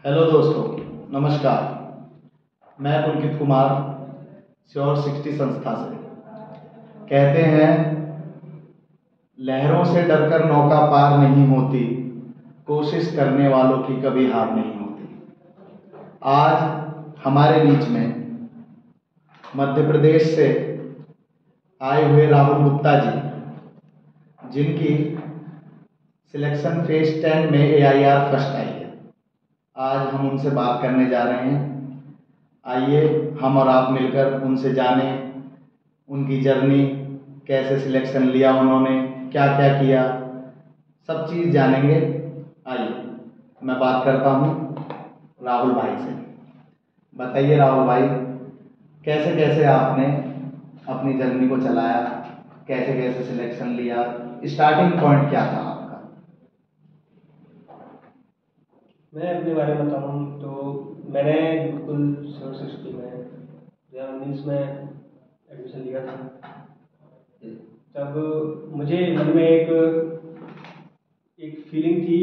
Hello दोस्तों, नमस्कार। मैं पुलकित कुमार श्योर 60 संस्था से। कहते हैं लहरों से डरकर नौका पार नहीं होती, कोशिश करने वालों की कभी हार नहीं होती। आज हमारे बीच में मध्य प्रदेश से आए हुए राहुल गुप्ता जी, जिनकी सिलेक्शन फेज 10 में AIR फर्स्ट आई है, आज हम उनसे बात करने जा रहे हैं। आइए हम और आप मिलकर उनसे जानें उनकी जर्नी, कैसे सिलेक्शन लिया उन्होंने, क्या क्या किया, सब चीज़ जानेंगे। आइए मैं बात करता हूँ राहुल भाई से। बताइए राहुल भाई, कैसे कैसे आपने अपनी जर्नी को चलाया, कैसे कैसे सिलेक्शन लिया, स्टार्टिंग पॉइंट क्या था आपका? मैं अपने बारे में बताऊँ तो मैंने बिल्कुल 60 में 2019 में एडमिशन लिया था। तब मुझे मन में एक फीलिंग थी,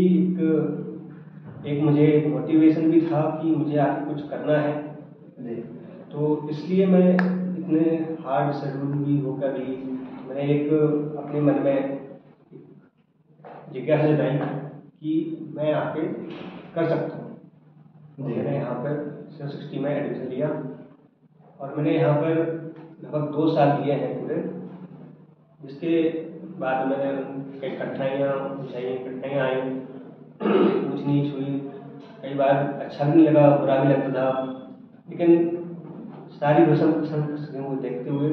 एक मुझे मोटिवेशन भी था कि मुझे आगे कुछ करना है। तो इसलिए मैं इतने हार्ड शेड्यूल भी होकर भी मैंने एक अपने मन में जिज्ञासा जताई कि मैं आगे कर सकता हूँ। मैंने यहाँ पर 60 में एडमिशन लिया और मैंने यहाँ पर लगभग 2 साल दिए हैं पूरे, जिसके बाद मैंने कई कठिनाइयाँ आई, ऊंच नीच हुई, कई बार अच्छा भी नहीं लगा, बुरा भी लगता था, लेकिन सारी विषम परिस्थितियों को देखते हुए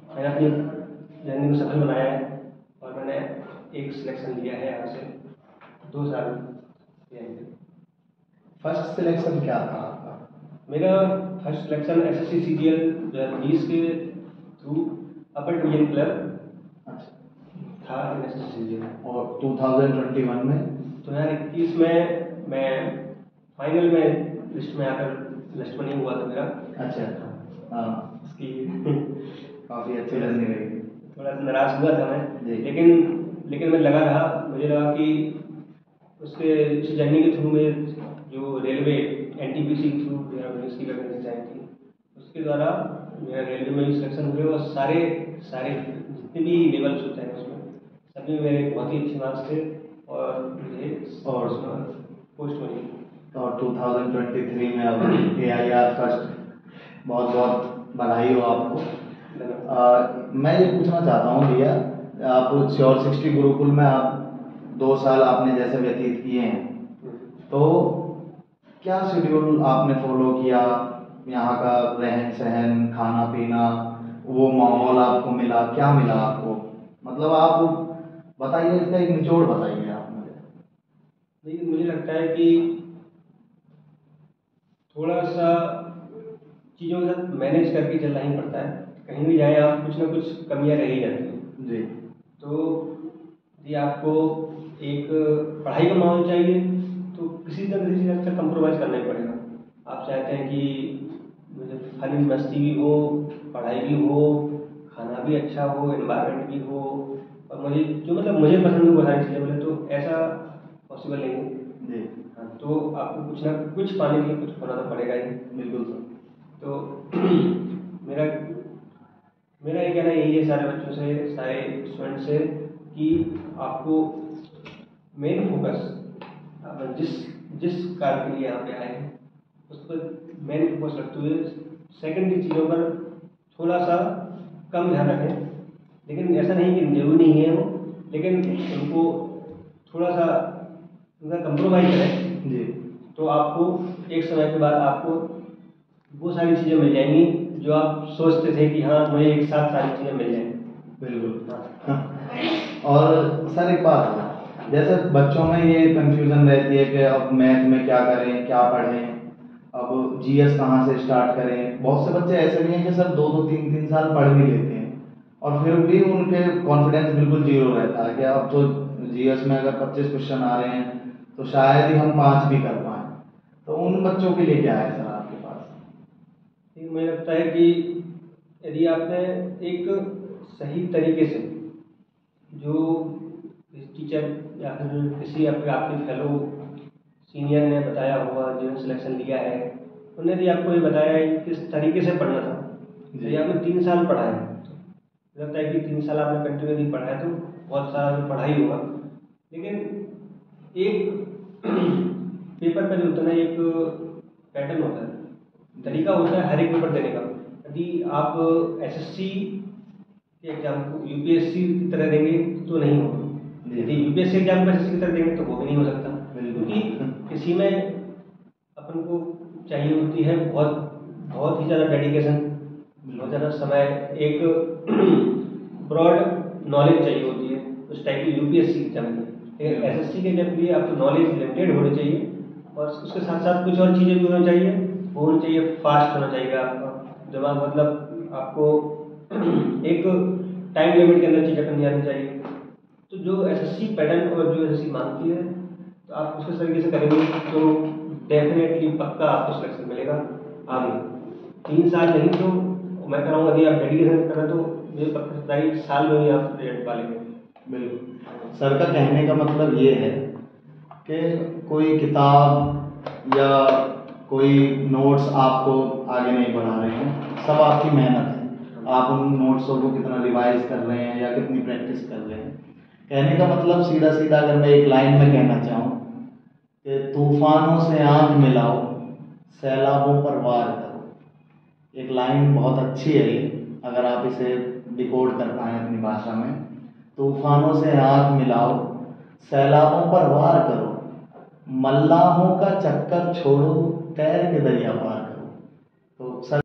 मैंने अपनी जर्नी को सफल बनाया है और मैंने एक सिलेक्शन लिया है यहाँ से 2 साल पहले। फर्स्ट सिलेक्शन क्या था आपका? मेरा फर्स्ट सिलेक्शन SSC CGL 2020 के थ्रू अपर डिवीजन क्लब था SSC CGL। और 2021 में 2021 में मैं फाइनल में लिस्ट में आकर लिस्ट में नहीं हुआ था मेरा। अच्छा, हाँ, इसकी काफ़ी अच्छी जर्नी रही। थोड़ा सा निराश हुआ था मैं, जी। लेकिन मैं लगा रहा। मुझे लगा कि उस जर्नी के थ्रू में जो रेलवे NTPC के थ्रू की वैकेंसी आई थी, उसके द्वारा मेरा रेलवे में भी सिलेक्शन हुए और सारे जितने भी लेवल्स होते हैं उसमें सभी में मेरे बहुत ही अच्छे मार्क्स थे और मुझे पोस्ट मिली। और 2023 में अब AIR फर्स्ट, बहुत बहुत बधाई हो आपको। मैं ये पूछना चाहता हूँ भैया, आप श्योर 60 गुरुकुल में आप 2 साल आपने जैसे व्यतीत किए हैं, तो क्या शेड्यूल आपने फॉलो किया? यहाँ का रहन सहन, खाना पीना, वो माहौल आपको मिला, क्या मिला आपको? मतलब आप बताइए, इसका एक निचोड़ बताइए आप मुझे। लेकिन मुझे लगता है कि थोड़ा सा चीज़ों के साथ मैनेज करके चलना ही पड़ता है। कहीं भी जाएं आप, कुछ ना कुछ कमियां रह ही जाती हैं जी। तो यदि आपको एक पढ़ाई का माहौल चाहिए तो किसी तरह से कंप्रोमाइज़ करना ही पड़ेगा। आप चाहते हैं कि मुझे फन मस्ती भी हो, पढ़ाई भी हो, खाना भी अच्छा हो, एनवायरनमेंट भी हो और मुझे पसंद हो वो सारी चीज़ें बोले, तो ऐसा पॉसिबल नहीं है। जी। हाँ, तो आपको कुछ ना कुछ पाने के लिए कुछ होना तो पड़ेगा ही। बिल्कुल सर। तो मेरा ये कहना यही है सारे बच्चों से, सारे स्टूडेंट से, कि आपको मेन फोकस जिस कार्य के लिए यहाँ पे आए हैं उस पर मेन फोकस रखते हुए सेकेंडरी चीज़ों पर थोड़ा सा कम ध्यान रखें। लेकिन ऐसा नहीं कि जरूरी नहीं है वो, लेकिन उनको थोड़ा सा उनका कंप्रोमाइज़ करें जी। तो आपको एक समय के बाद आपको वो सारी चीज़ें मिल जाएंगी जो आप सोचते थे कि हाँ मुझे एक साथ सारी चीज़ें मिल जाएंगी। बिल्कुल। हाँ। और सर एक बात है, जैसे बच्चों में ये कंफ्यूजन रहती है कि अब मैथ में क्या करें, क्या पढ़ें, अब GS कहाँ से स्टार्ट करें। बहुत से बच्चे ऐसे भी हैं कि सर 2-2 3-3 साल पढ़ भी लेते हैं और फिर भी उनके कॉन्फिडेंस बिल्कुल जीरो रहता है कि अब तो GS में अगर 25 क्वेश्चन आ रहे हैं तो शायद ही हम 5 भी कर पाएँ। तो उन बच्चों के लिए क्या है सर आपके पास? मुझे लगता है कि यदि आपने एक सही तरीके से जो टीचर या फिर किसी आपके फेलो सीनियर ने बताया होगा, जिन्होंने सिलेक्शन लिया है, उन्होंने भी आपको ये बताया है कि किस तरीके से पढ़ना था। तो ये आपने 3 साल पढ़ा है, लगता है कि 3 साल आपने कंटिन्यूसली पढ़ा है, तो बहुत सारा पढ़ा ही होगा। लेकिन एक पेपर का जो होता है ना, एक पैटर्न होता है, तरीका होता है हर एक पेपर देने का। यदि आप एसएससी के एग्जाम को यूपीएससी की तरह देंगे तो नहीं होगा, यदि यूपीएससी एग्जाम को एसएससी की तरह देंगे तो वो भी नहीं हो सकता, क्योंकि किसी में अपन को चाहिए होती है बहुत ही ज़्यादा डेडिकेशन, बहुत ज़्यादा समय, एक ब्रॉड नॉलेज चाहिए होती है उस टाइप की यूपीएससी एग्जाम में। लेकिन एसएससी के एग्जाम के लिए आपको नॉलेज लिमिटेड होनी चाहिए, और उसके साथ साथ कुछ और चीज़ें भी होनी चाहिए। वो होनी चाहिए, फास्ट होना चाहिए आपका दिमाग, मतलब आपको एक टाइम लिमिट के अंदर चीज़ें करनी आनी चाहिए। तो जो एसएससी पैटर्न और जो एसएससी मांगती है, तो आप उसके तरीके से करेंगे तो डेफिनेटली पक्का आपको सिलेक्शन मिलेगा। आगे 3 साल नहीं तो मैं कह रहा हूँ, यदि आप डेडिकेशन करें तो मुझे पक्का 1 साल में ही आप रिजल्ट पालेंगे। बिल्कुल, सर का कहने का मतलब ये है कि कोई किताब या कोई नोट्स आपको आगे नहीं बढ़ा रहे हैं, सब आपकी मेहनत है। आप उन नोट्सों को कितना रिवाइज कर रहे हैं या कितनी प्रैक्टिस कर रहे हैं। कहने का मतलब सीधा सीधा अगर मैं एक लाइन में कहना चाहूँ कि तूफानों से आंख मिलाओ, सैलाबों पर वार करो। एक लाइन बहुत अच्छी है ये, अगर आप इसे डिकोड कर पाएँ अपनी भाषा में। तूफानों से आंख मिलाओ, सैलाबों पर वार करो, मल्लाहों का चक्कर छोड़ो, तैर के दरिया पार करो। तो सर